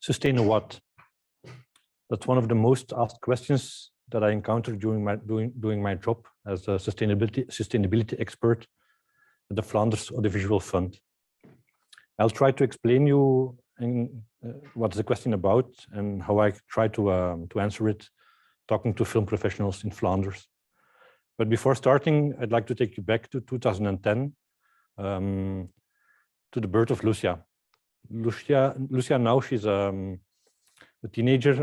Sustain what? That's one of the most asked questions that I encountered during my job as a sustainability expert at the Flanders Audiovisual Fund. I'll try to explain you what's the question about and how I try to answer it, talking to film professionals in Flanders. But before starting, I'd like to take you back to 2010, to the birth of Lucia. Lucia now, she's a teenager,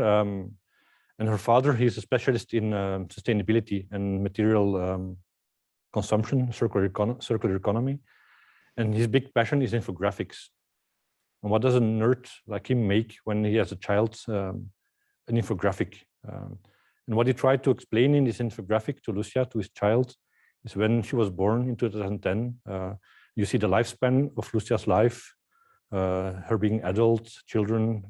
and her father, he's a specialist in sustainability and material consumption, circular economy. And his big passion is infographics. And what does a nerd like him make when he has a child, an infographic? And what he tried to explain in this infographic to Lucia, to his child, is when she was born in 2010, you see the lifespan of Lucia's life, her being adult, children,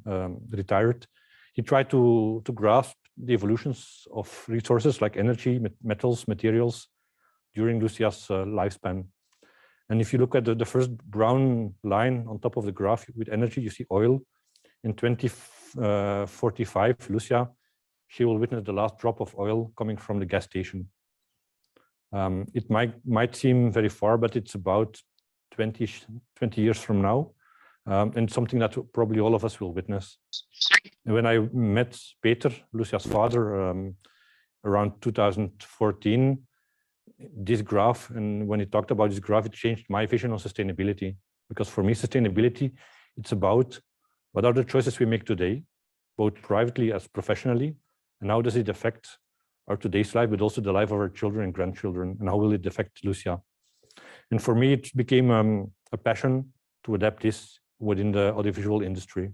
retired. He tried to grasp the evolutions of resources like energy, metals, materials during Lucia's lifespan. And if you look at the first brown line on top of the graph with energy, you see oil. In 2045, Lucia, she will witness the last drop of oil coming from the gas station. It might seem very far, but it's about 20 years from now, and something that probably all of us will witness. And when I met Peter, Lucia's father, around 2014, this graph, and when he talked about this graph, it changed my vision on sustainability. Because for me, sustainability, it's about what are the choices we make today, both privately as professionally, and how does it affect our today's life, but also the life of our children and grandchildren, and how will it affect Lucia? And for me, it became a passion to adapt this within the audiovisual industry.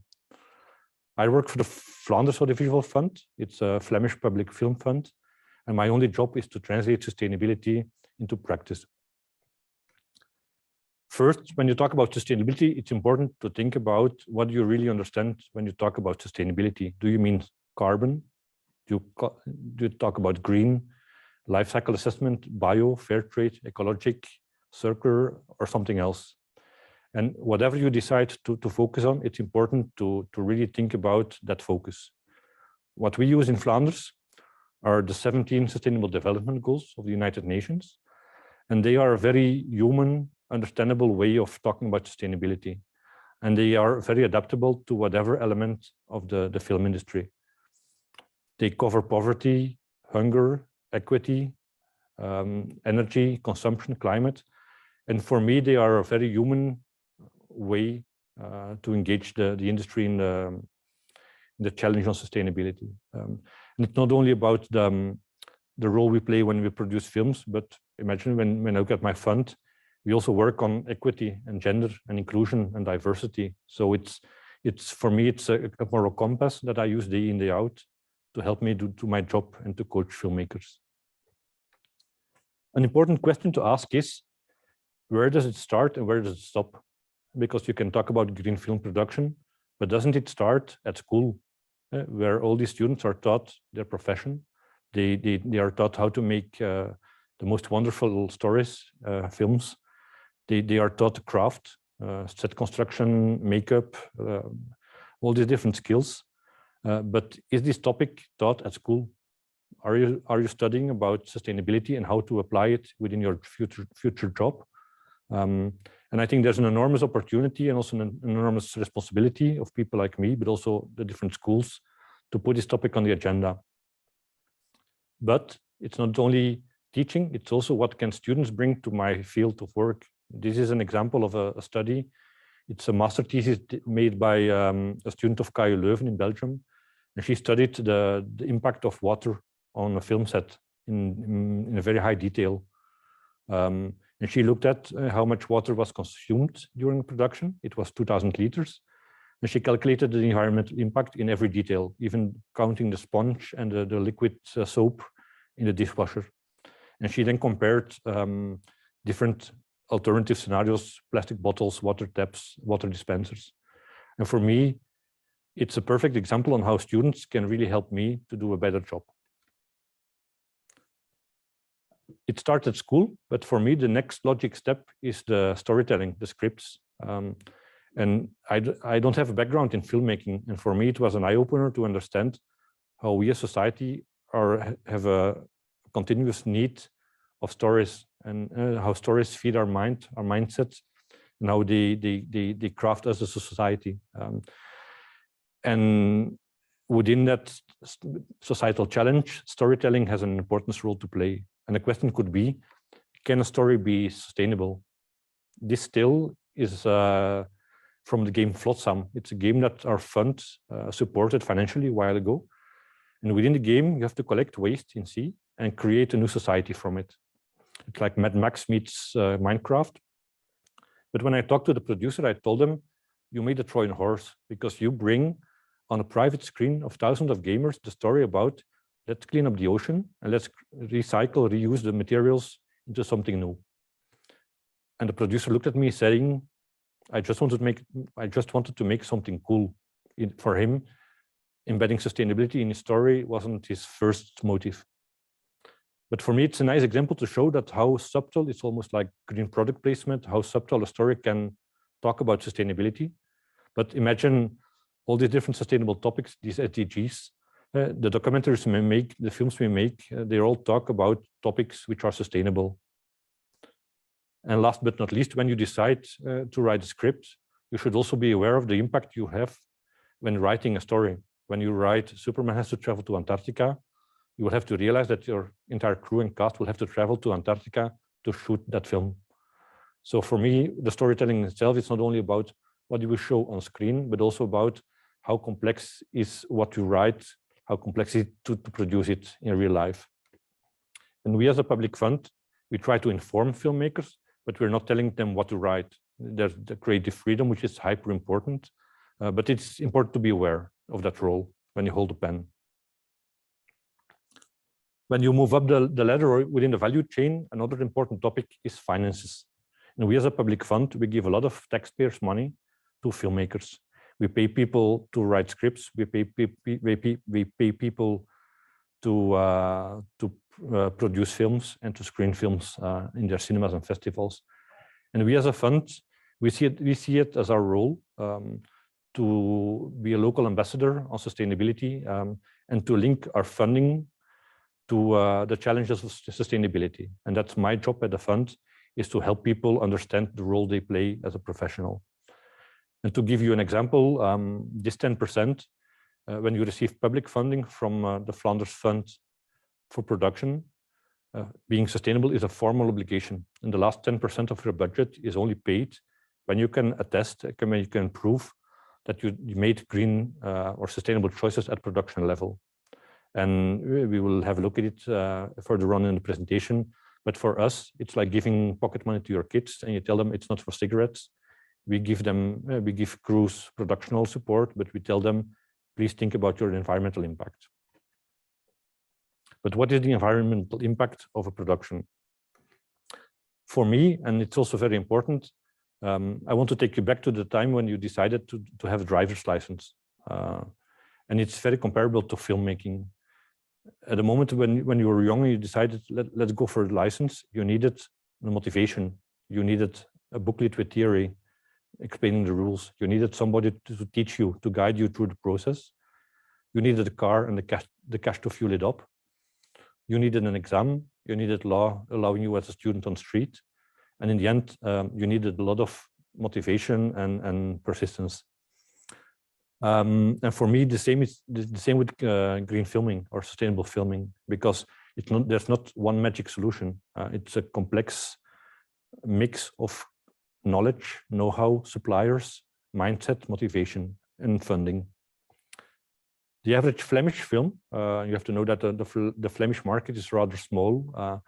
I work for the Flanders Audiovisual Fund. It's a Flemish public film fund. And my only job is to translate sustainability into practice. First, when you talk about sustainability, it's important to think about what you really understand when you talk about sustainability. Do you mean carbon? Do you talk about green, life cycle assessment, bio, fair trade, ecologic, circular, or something else? And whatever you decide to focus on, it's important to really think about that focus. What we use in Flanders are the 17 Sustainable Development Goals of the United Nations. And they are a very human, understandable way of talking about sustainability. And they are very adaptable to whatever element of the film industry. They cover poverty, hunger, equity, energy, consumption, climate. And for me, they are a very human way to engage the industry in the challenge on sustainability. And it's not only about the role we play when we produce films, but imagine when I look at my fund, we also work on equity and gender and inclusion and diversity. So it's for me, it's a moral compass that I use day in, day out to help me do my job and to coach filmmakers. An important question to ask is, where does it start and where does it stop? Because you can talk about green film production, but doesn't it start at school, where all these students are taught their profession? They are taught how to make the most wonderful stories, films. They are taught craft, set construction, makeup, all these different skills. But is this topic taught at school? Are you studying about sustainability and how to apply it within your future job? And I think there's an enormous opportunity and also an enormous responsibility of people like me, but also the different schools, to put this topic on the agenda. But it's not only teaching, it's also what can students bring to my field of work. This is an example of a study. It's a master thesis made by a student of KU Leuven in Belgium. And she studied the impact of water on a film set in a very high detail. And she looked at how much water was consumed during production. It was 2,000 liters. And she calculated the environmental impact in every detail, even counting the sponge and the liquid soap in the dishwasher. And she then compared different alternative scenarios, plastic bottles, water taps, water dispensers. And for me, it's a perfect example on how students can really help me to do a better job. It starts at school, but for me, the next logic step is the storytelling, the scripts. And I don't have a background in filmmaking. And for me, it was an eye-opener to understand how we as society have a continuous need of stories, and how stories feed our mind, our mindsets, and how they craft us as a society. And within that societal challenge, storytelling has an important role to play. And the question could be, can a story be sustainable? This still is from the game Flotsam. It's a game that our fund supported financially a while ago. And within the game, you have to collect waste in sea and create a new society from it. It's like Mad Max meets Minecraft. But when I talked to the producer, I told them, you made a Trojan horse, because you bring on a private screen of thousands of gamers the story about, let's clean up the ocean and let's recycle, reuse the materials into something new. And the producer looked at me saying, I just wanted to make something cool. For him, embedding sustainability in his story wasn't his first motive. But for me, it's a nice example to show that how subtle, it's almost like green product placement, how subtle a story can talk about sustainability. But imagine all these different sustainable topics, these SDGs, the documentaries we make, the films we make, they all talk about topics which are sustainable. And last but not least, when you decide to write a script, you should also be aware of the impact you have when writing a story. When you write Superman has to travel to Antarctica, you will have to realize that your entire crew and cast will have to travel to Antarctica to shoot that film. So for me, the storytelling itself is not only about what you will show on screen, but also about how complex is what you write, how complex is it to produce it in real life. And we as a public fund, we try to inform filmmakers, but we're not telling them what to write. There's the creative freedom, which is hyper important, but it's important to be aware of that role when you hold a pen. When you move up the ladder or within the value chain, another important topic is finances. And we as a public fund, we give a lot of taxpayers' money to filmmakers. We pay people to write scripts. We pay people to produce films and to screen films in their cinemas and festivals. And we as a fund, we see it as our role to be a local ambassador on sustainability and to link our funding to the challenges of sustainability. And that's my job at the fund, is to help people understand the role they play as a professional. And to give you an example, this 10%, when you receive public funding from the Flanders Fund for production, being sustainable is a formal obligation. And the last 10% of your budget is only paid when you can attest, when you can prove that you made green or sustainable choices at production level. And we will have a look at it further on in the presentation. But for us, it's like giving pocket money to your kids and you tell them it's not for cigarettes. We give crews productional support, but we tell them, please think about your environmental impact. But what is the environmental impact of a production? For me, and it's also very important, I want to take you back to the time when you decided to have a driver's license. And it's very comparable to filmmaking. At the moment when you were young, you decided, let's go for a license, you needed the motivation. You needed a booklet with theory, explaining the rules. You needed somebody to teach you, to guide you through the process. You needed a car and the cash to fuel it up. You needed an exam. You needed law allowing you as a student on street. And in the end, you needed a lot of motivation and persistence. And for me, the same with green filming or sustainable filming, because there's not one magic solution. It's a complex mix of knowledge, know-how, suppliers, mindset, motivation, and funding. The average Flemish film, you have to know that the Flemish market is rather small,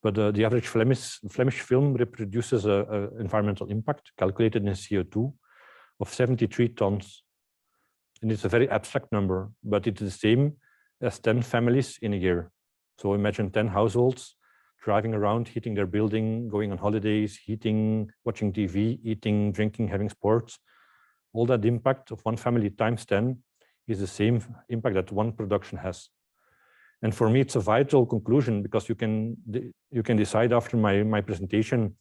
but the average Flemish film reproduces an environmental impact calculated in CO2 of 73 tons. And it's a very abstract number, but it's the same as 10 families in a year. So imagine 10 households driving around, heating their building, going on holidays, heating, watching TV, eating, drinking, having sports. All that impact of one family times 10 is the same impact that one production has. And for me, it's a vital conclusion, because you can decide after my presentation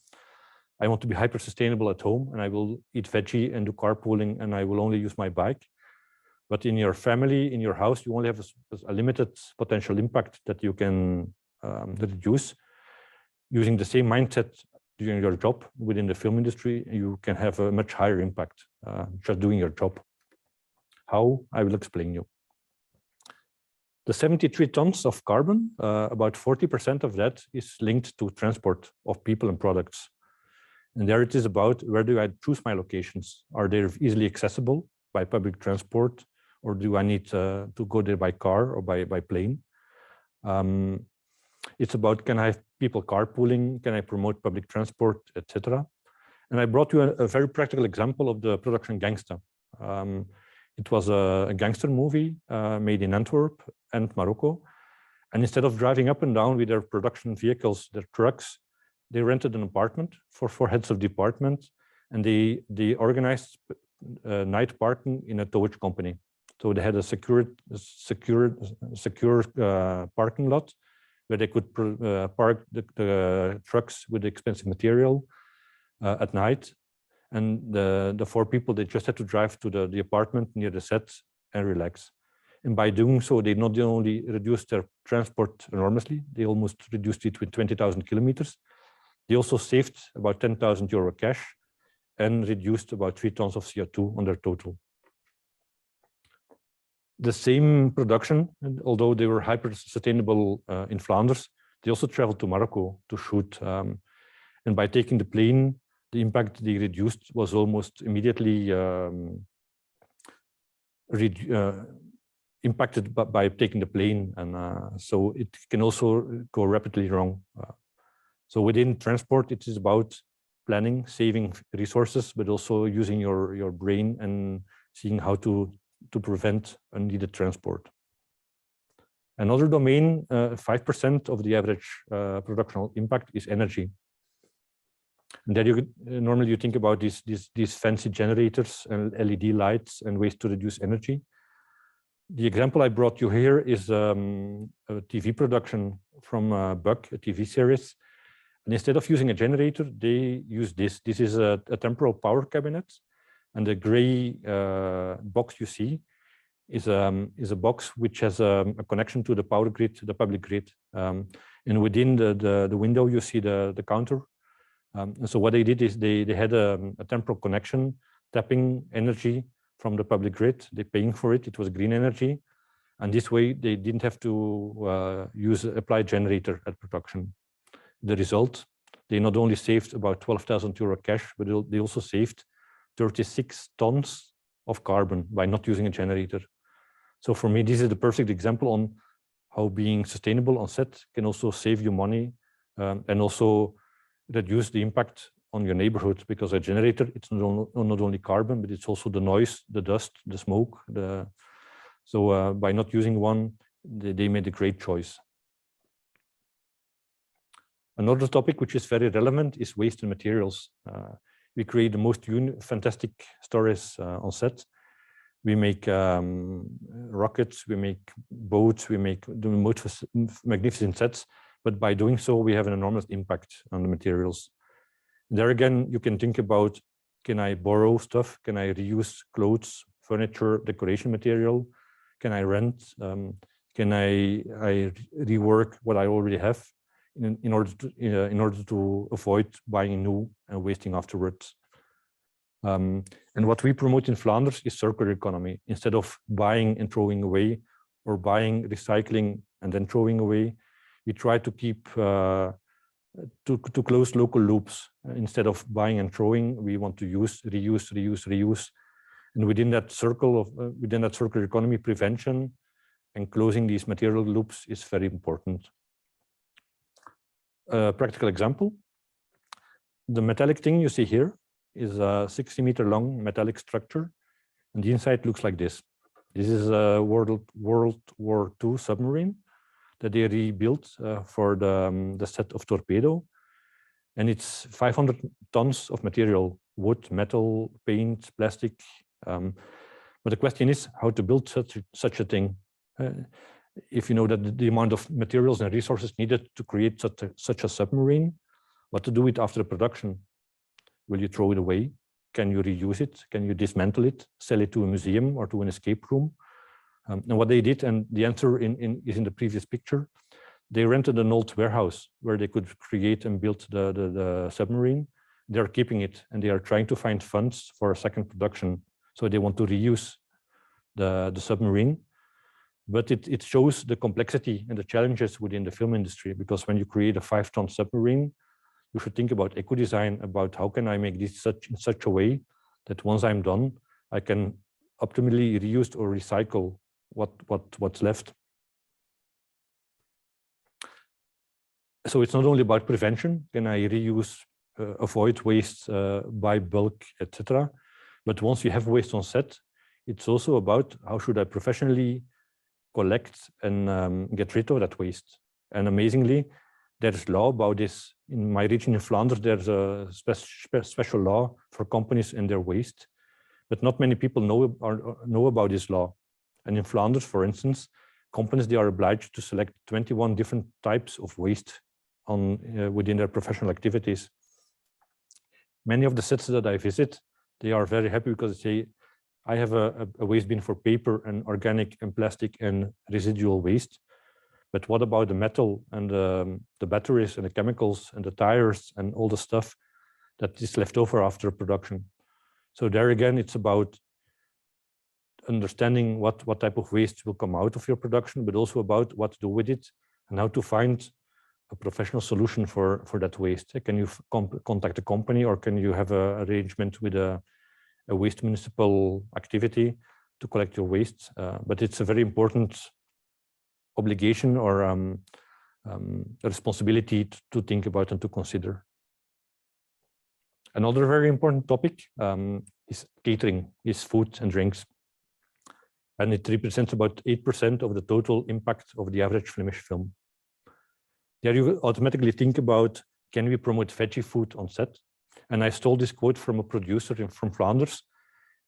I want to be hyper sustainable at home, and I will eat veggie and do carpooling, and I will only use my bike. But in your family, in your house, you only have a limited potential impact that you can reduce. Using the same mindset during your job within the film industry, you can have a much higher impact just doing your job. How? I will explain you. The 73 tons of carbon, about 40% of that is linked to transport of people and products. And there it is about, where do I choose my locations? Are they easily accessible by public transport, or do I need to go there by car or by plane? It's about, can I have people carpooling? Can I promote public transport, etc.? And I brought you a very practical example of the production Gangsta. It was a gangster movie made in Antwerp and Morocco. And instead of driving up and down with their production vehicles, their trucks, they rented an apartment for 4 heads of department, and they organized night parking in a towage company. So they had a secure parking lot where they could park the trucks with the expensive material at night. And the 4 people, they just had to drive to the apartment near the set and relax. And by doing so, they not only reduced their transport enormously, they almost reduced it with 20,000 kilometers. They also saved about 10,000 euro cash and reduced about 3 tons of CO2 on their total. The same production, although they were hyper sustainable in Flanders, they also traveled to Morocco to shoot. And by taking the plane, the impact they reduced was almost immediately impacted by taking the plane. And so it can also go rapidly wrong. So within transport, it is about planning, saving resources, but also using your brain and seeing how to prevent unneeded transport. Another domain, 5% of the average productional impact is energy. And there normally you think about these fancy generators and LED lights and ways to reduce energy. The example I brought you here is a TV production from Buck, a TV series. And instead of using a generator, they use this. This is a temporal power cabinet. And the gray box you see is a box which has a connection to the power grid, the public grid. And within the window, you see the counter. And so what they did is they had a temporal connection, tapping energy from the public grid. They're paying for it. It was green energy. And this way, they didn't have to apply generator at production. The result, they not only saved about 12,000 euro cash, but they also saved 36 tons of carbon by not using a generator. So for me, this is the perfect example on how being sustainable on set can also save you money and also reduce the impact on your neighborhood, because a generator, it's not only carbon, but it's also the noise, the dust, the smoke. So by not using one, they made a great choice. Another topic which is very relevant is waste and materials. We create the most fantastic stories on set. We make rockets, we make boats, we make the most magnificent sets, but by doing so, we have an enormous impact on the materials. There again, you can think about, can I borrow stuff? Can I reuse clothes, furniture, decoration material? Can I rent? Can I rework what I already have in order to avoid buying new and wasting afterwards? And what we promote in Flanders is circular economy. Instead of buying and throwing away, or buying, recycling, and then throwing away, we try to keep to close local loops. Instead of buying and throwing, we want to use, reuse. And within that circular economy, prevention and closing these material loops is very important. A practical example: the metallic thing you see here is a 60-meter long metallic structure, and the inside looks like this. This is a World War II submarine that they rebuilt for the set of Torpedo, and it's 500 tons of material: wood, metal, paint, plastic. But the question is how to build such a thing. If you know that the amount of materials and resources needed to create such a submarine, what to do with after production? Will you throw it away? Can you reuse it? Can you dismantle it, sell it to a museum or to an escape room? And what they did, and the answer is in the previous picture, they rented an old warehouse where they could create and build the submarine. They're keeping it, and they are trying to find funds for a second production. So they want to reuse the submarine. But it shows the complexity and the challenges within the film industry, because when you create a 5-ton submarine, you should think about eco-design, about how can I make this in such a way that once I'm done, I can optimally reuse or recycle what's left. So it's not only about prevention, can I reuse, avoid waste, buy bulk, etc. But once you have waste on set, it's also about how should I professionally collect and get rid of that waste. And amazingly, there's law about this. In my region in Flanders, there's a special law for companies and their waste, but not many people know about this law. And in Flanders, for instance, companies, they are obliged to select 21 different types of waste within their professional activities. Many of the sets that I visit, they are very happy because they say, I have a waste bin for paper and organic and plastic and residual waste. But what about the metal and the batteries and the chemicals and the tires and all the stuff that is left over after production? So there again, it's about understanding what type of waste will come out of your production, but also about what to do with it and how to find a professional solution for that waste. Can you contact a company, or can you have an arrangement with a waste municipal activity to collect your waste? But it's a very important obligation or a responsibility to think about and to consider. Another very important topic is catering, is food and drinks. And it represents about 8% of the total impact of the average Flemish film. There you automatically think about, can we promote veggie food on set? And I stole this quote from a producer from Flanders.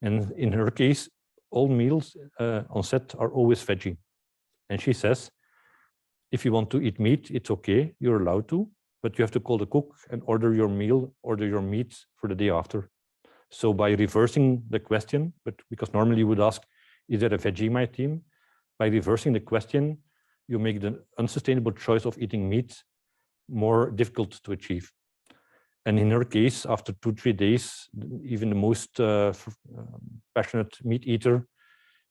And in her case, all meals on set are always veggie. And she says, if you want to eat meat, it's okay, you're allowed to, but you have to call the cook and order your meal, order your meat for the day after. So by reversing the question, but because normally you would ask, is there a veggie in my team? By reversing the question, you make the unsustainable choice of eating meat more difficult to achieve. And in her case, after 2-3 days, even the most passionate meat eater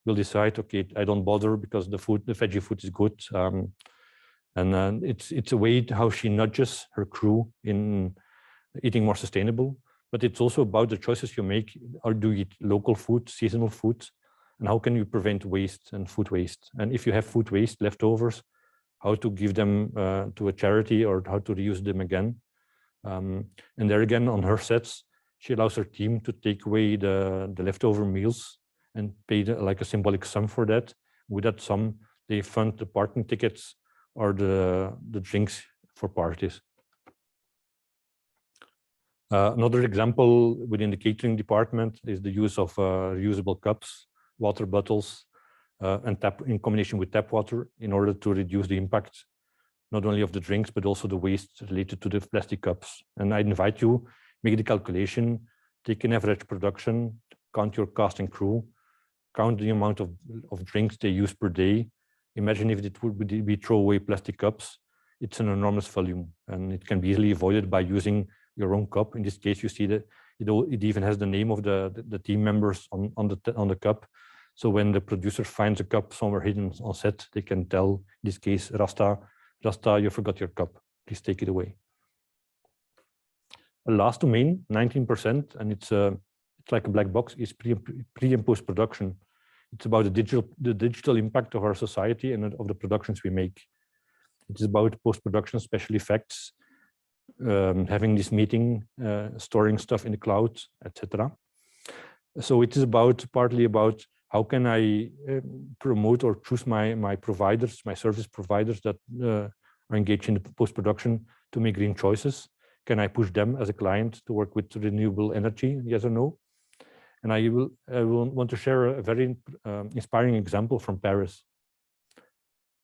will decide, okay, I don't bother because the veggie food is good. And it's a way how she nudges her crew in eating more sustainable. But it's also about the choices you make. Or do you eat local food, seasonal food? And how can you prevent waste and food waste? And if you have food waste, leftovers, how to give them to a charity or how to reuse them again. And there again, on her sets, she allows her team to take away the leftover meals and pay like a symbolic sum for that. With that sum, they fund the parking tickets or the drinks for parties. Another example within the catering department is the use of reusable cups, water bottles, and in combination with tap water in order to reduce the impact, not only of the drinks, but also the waste related to the plastic cups. And I invite you, make the calculation, take an average production, count your cast and crew, count the amount of drinks they use per day. Imagine if it would be throwaway plastic cups. It's an enormous volume, and it can be easily avoided by using your own cup. In this case, you see that it even has the name of the team members on the cup. So when the producer finds a cup somewhere hidden on set, they can tell, in this case, Rasta, you forgot your cup. Please take it away. The last domain, 19%, and it's like a black box, is pre and post production. It's about the digital impact of our society and of the productions we make. It is about post production, special effects, having this meeting, storing stuff in the cloud, etc. So it is partly about how can I promote or choose my providers, my service providers that are engaged in the post-production to make green choices. Can I push them as a client to work with renewable energy, yes or no? And I will want to share a very inspiring example from Paris.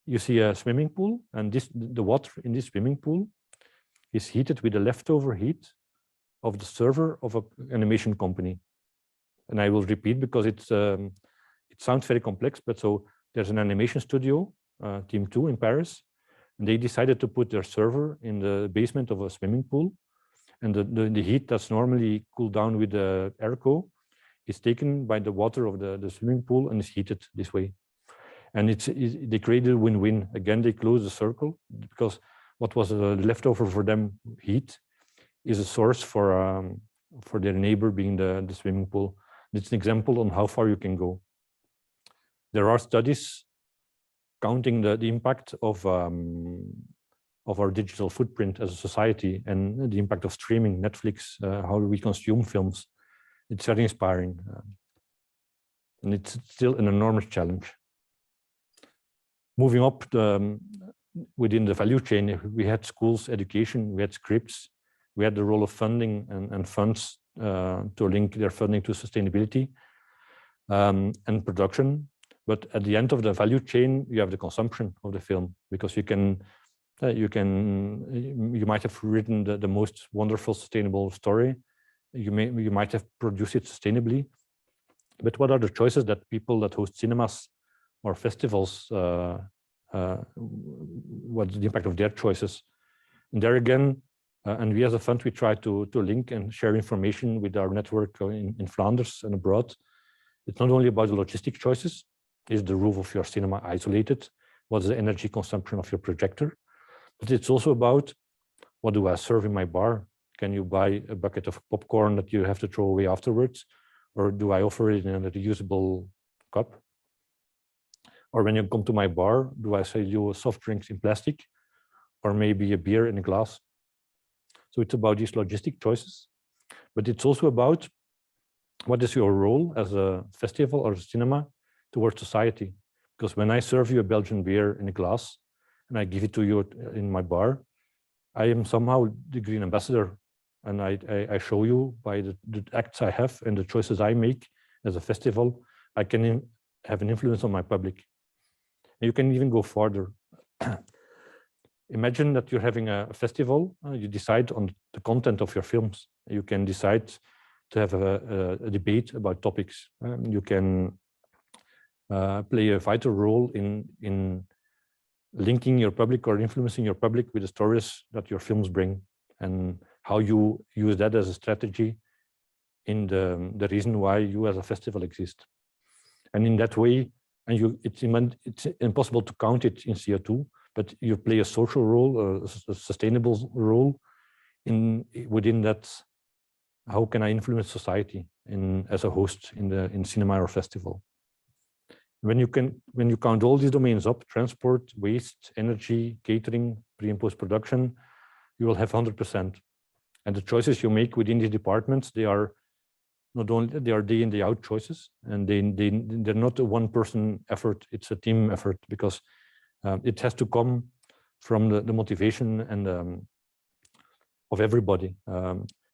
You see a swimming pool, and the water in this swimming pool is heated with the leftover heat of the server of an animation company. And I will repeat because it sounds very complex, but so there's an animation studio, Team 2 in Paris, and they decided to put their server in the basement of a swimming pool. And the heat that's normally cooled down with the airco is taken by the water of the swimming pool and is heated this way. And they created a win-win. Again, they closed the circle because what was leftover for them, heat, is a source for their neighbor being the swimming pool. It's an example on how far you can go. There are studies counting the impact of our digital footprint as a society and the impact of streaming, Netflix, how we consume films. It's very inspiring. And it's still an enormous challenge. Moving up within the value chain, we had schools, education, we had scripts, we had the role of funding and funds to link their funding to sustainability and production. But at the end of the value chain, you have the consumption of the film, because you might have written the most wonderful sustainable story. You might have produced it sustainably. But what are the choices that people that host cinemas or festivals, what's the impact of their choices? And there again, and we as a fund, we try to link and share information with our network in Flanders and abroad. It's not only about the logistic choices. Is the roof of your cinema isolated? What is the energy consumption of your projector? But it's also about, what do I serve in my bar? Can you buy a bucket of popcorn that you have to throw away afterwards? Or do I offer it in a reusable cup? Or when you come to my bar, do I sell you soft drinks in plastic? Or maybe a beer in a glass? So it's about these logistic choices. But it's also about, what is your role as a festival or a cinema towards society? Because when I serve you a Belgian beer in a glass and I give it to you in my bar, I am somehow the green ambassador, and I show you by the acts I have and the choices I make as a festival, I can have an influence on my public. And you can even go further. Imagine that you're having a festival, you decide on the content of your films. You can decide to have a debate about topics. You can play a vital role in linking your public or influencing your public with the stories that your films bring, and how you use that as a strategy in the reason why you as a festival exist. And in that way, and it's impossible to count it in CO2, but you play a social role, a sustainable role within that. How can I influence society as a host in cinema or festival? When you count all these domains up, transport, waste, energy, catering, pre and post production, you will have 100%. And the choices you make within these departments, they are not only, they are day in, day out choices, and they're not a one person effort, it's a team effort, because it has to come from the motivation and of everybody.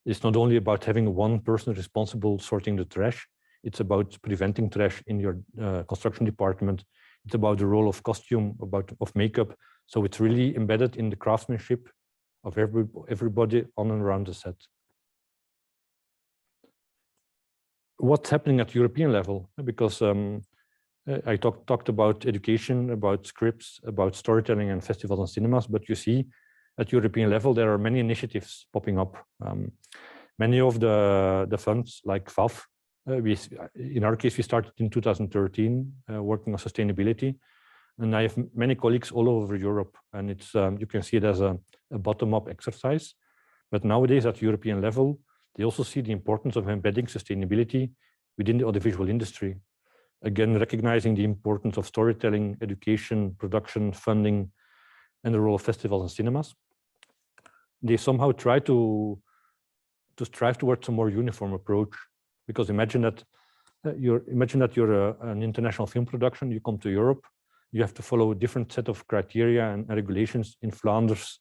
It's not only about having one person responsible sorting the trash, it's about preventing trash in your construction department. It's about the role of costume, of makeup. So it's really embedded in the craftsmanship of everybody on and around the set. What's happening at European level? Because I talked about education, about scripts, about storytelling and festivals and cinemas, but you see at European level, there are many initiatives popping up. Many of the funds like VAF, in our case, we started in 2013 working on sustainability, and I have many colleagues all over Europe, and it's you can see it as a bottom-up exercise. But nowadays at European level, they also see the importance of embedding sustainability within the audiovisual industry. Again, recognizing the importance of storytelling, education, production, funding, and the role of festivals and cinemas. They somehow try to strive towards a more uniform approach. Because imagine that you're an international film production, you come to Europe, you have to follow a different set of criteria and regulations in Flanders,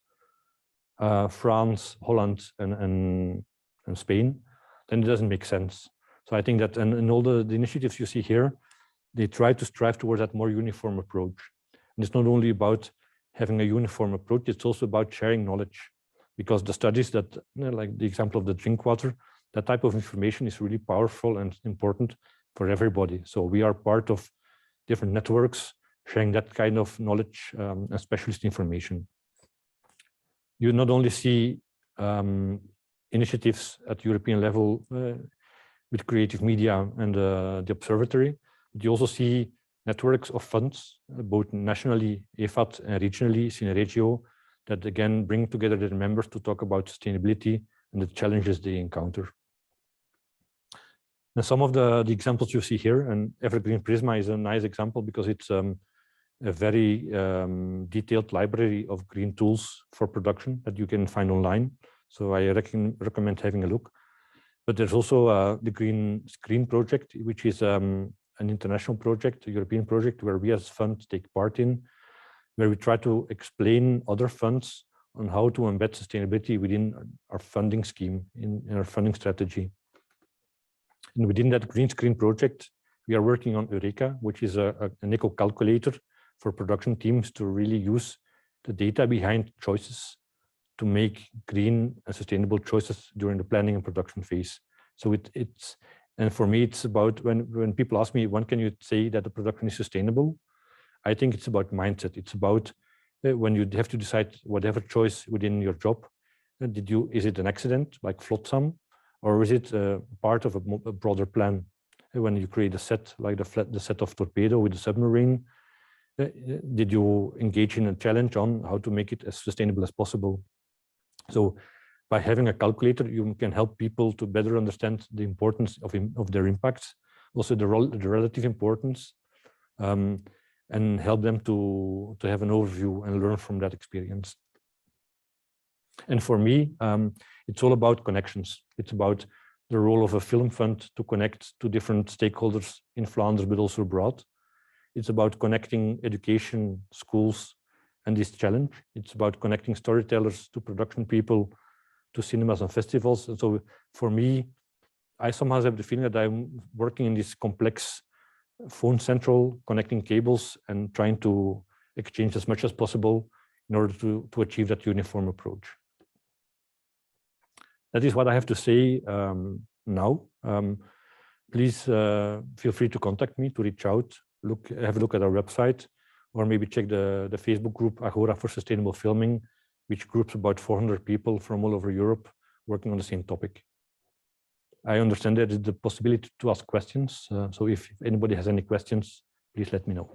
France, Holland, and Spain, then it doesn't make sense. So I think that in all the initiatives you see here, they try to strive towards that more uniform approach. And it's not only about having a uniform approach, it's also about sharing knowledge. because the studies that, like the example of the drink water, that type of information is really powerful and important for everybody. So we are part of different networks sharing that kind of knowledge and specialist information. You not only see initiatives at European level with creative media and the observatory, but you also see networks of funds, both nationally, EFAD, and regionally, Cineregio, that again bring together their members to talk about sustainability and the challenges they encounter. And some of the examples you see here, and Evergreen Prisma is a nice example because it's a very detailed library of green tools for production that you can find online. So I recommend having a look. But there's also the Green Screen project, which is an international project, a European project, where we as funds take part in, where we try to explain other funds on how to embed sustainability within our funding scheme, in our funding strategy. And within that Green Screen project, we are working on EURECA, which is an eco-calculator for production teams to really use the data behind choices to make green and sustainable choices during the planning and production phase. So and for me, it's about when people ask me, when can you say that the production is sustainable? I think it's about mindset. It's about when you have to decide whatever choice within your job, is it an accident like flotsam, or is it part of a broader plan? When you create a set like the set of Torpedo with the submarine, did you engage in a challenge on how to make it as sustainable as possible? So by having a calculator, you can help people to better understand the importance of their impacts, also the relative importance, and help them to have an overview and learn from that experience. And for me, it's all about connections. It's about the role of a film fund to connect to different stakeholders in Flanders, but also abroad. It's about connecting education, schools, and this challenge. It's about connecting storytellers to production people, to cinemas and festivals. And so for me, I somehow have the feeling that I'm working in this complex phone central, connecting cables and trying to exchange as much as possible in order to achieve that uniform approach. That is what I have to say now. Please feel free to contact me, to reach out, have a look at our website, or maybe check the Facebook group Agora for Sustainable Filming, which groups about 400 people from all over Europe working on the same topic. I understand there is the possibility to ask questions. So if anybody has any questions, please let me know.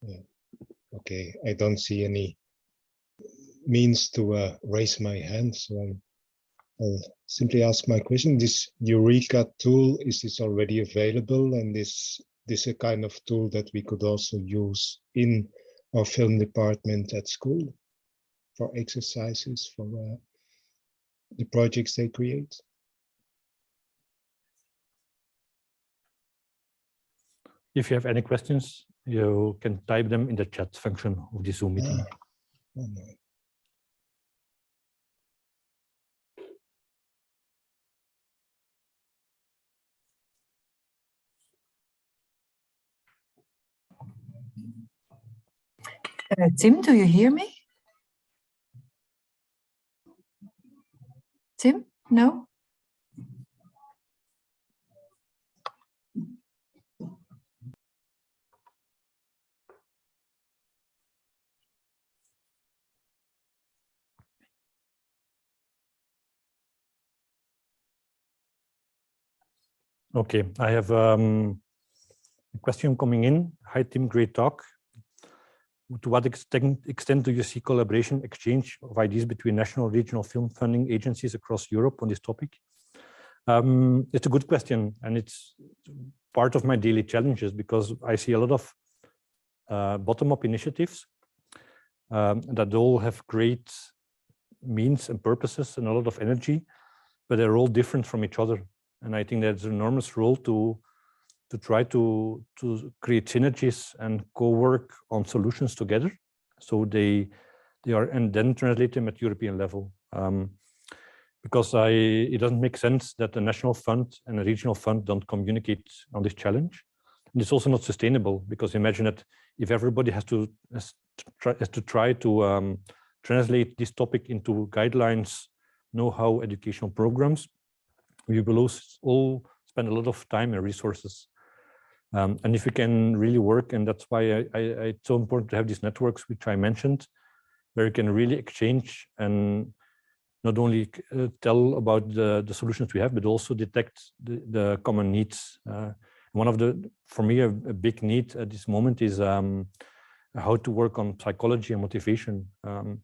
Yeah. Okay, I don't see any means to raise my hand, so I'll simply ask my question. This EURECA tool, is this already available? And is this a kind of tool that we could also use in our film department at school for exercises, for the projects they create? If you have any questions, you can type them in the chat function of the Zoom meeting. Oh, no. Tim, do you hear me? Tim? No? Okay, I have a question coming in. Hi, Tim, great talk. To what extent do you see collaboration, exchange of ideas between national, regional film funding agencies across Europe on this topic? It's a good question, and it's part of my daily challenges because I see a lot of bottom-up initiatives that all have great means and purposes and a lot of energy, but they're all different from each other. And I think there's an enormous role to try to create synergies and co-work on solutions together, so they are, and then translate them at European level. Because it doesn't make sense that a national fund and a regional fund don't communicate on this challenge. And it's also not sustainable, because imagine that if everybody has to try to translate this topic into guidelines, know-how, educational programs, we will all spend a lot of time and resources. And if we can really work, and that's why it's so important to have these networks, which I mentioned, where you can really exchange and not only tell about the solutions we have, but also detect the common needs. One of the, for me, a big need at this moment is how to work on psychology and motivation. And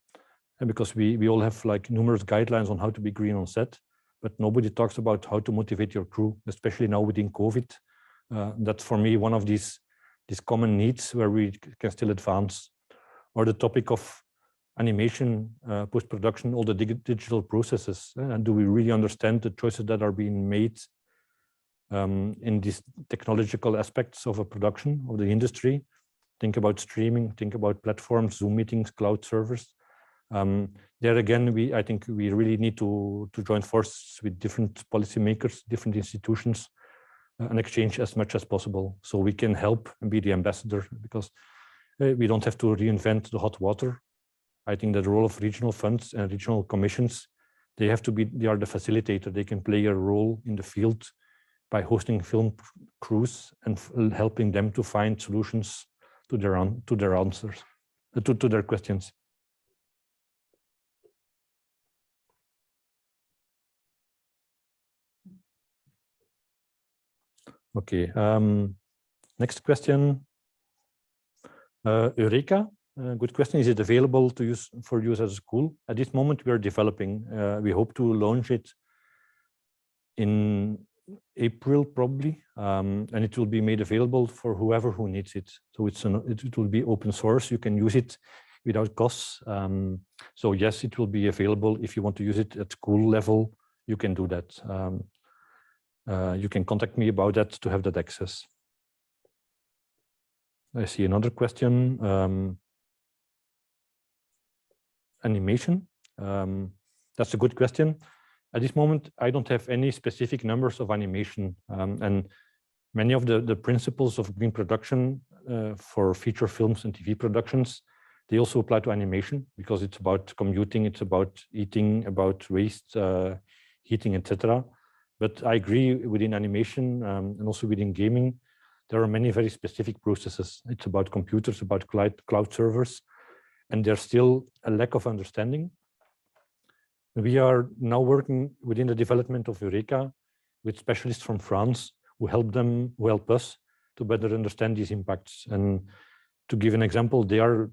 because we all have like numerous guidelines on how to be green on set, but nobody talks about how to motivate your crew, especially now within COVID. That's for me one of these common needs where we can still advance. Or the topic of animation, post-production, all the digital processes, and do we really understand the choices that are being made in these technological aspects of a production of the industry? Think about streaming, think about platforms, Zoom meetings, cloud servers. There again, I think we really need to join forces with different policymakers, different institutions, and exchange as much as possible, so we can help and be the ambassador, because we don't have to reinvent the hot water. I think that the role of regional funds and regional commissions, they are the facilitator. They can play a role in the field by hosting film crews and helping them to find solutions to their answers, to their questions. Okay, next question. EURECA, good question. Is it available to use as a school? At this moment, we are developing. We hope to launch it in April, probably, and it will be made available for whoever who needs it. So it will be open source. You can use it without costs. So yes, it will be available. If you want to use it at school level, you can do that. You can contact me about that to have that access. I see another question. Animation. That's a good question. At this moment, I don't have any specific numbers of animation. And many of the principles of green production for feature films and TV productions, they also apply to animation, because it's about commuting, it's about eating, about waste, heating, etc. But I agree, within animation and also within gaming, there are many very specific processes. It's about computers, about cloud servers, and there's still a lack of understanding. We are now working within the development of EURECA with specialists from France who help us to better understand these impacts. And to give an example, they are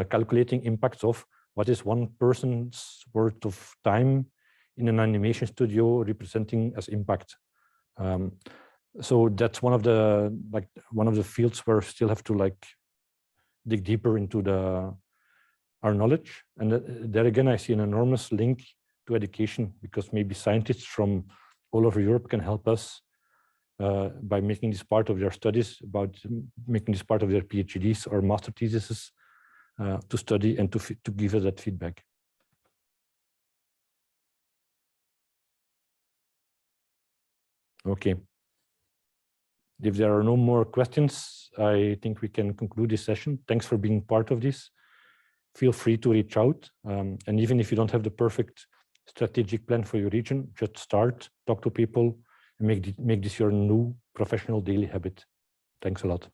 calculating impacts of what is one person's worth of time in an animation studio representing as impact. So that's one of the fields where we still have to dig deeper into our knowledge. And there again, I see an enormous link to education, because maybe scientists from all over Europe can help us by making this part of their studies, about making this part of their PhDs or master theses to study and to give us that feedback. Okay. If there are no more questions, I think we can conclude this session. Thanks for being part of this. Feel free to reach out. And even if you don't have the perfect strategic plan for your region, just start, talk to people, and make this your new professional daily habit. Thanks a lot.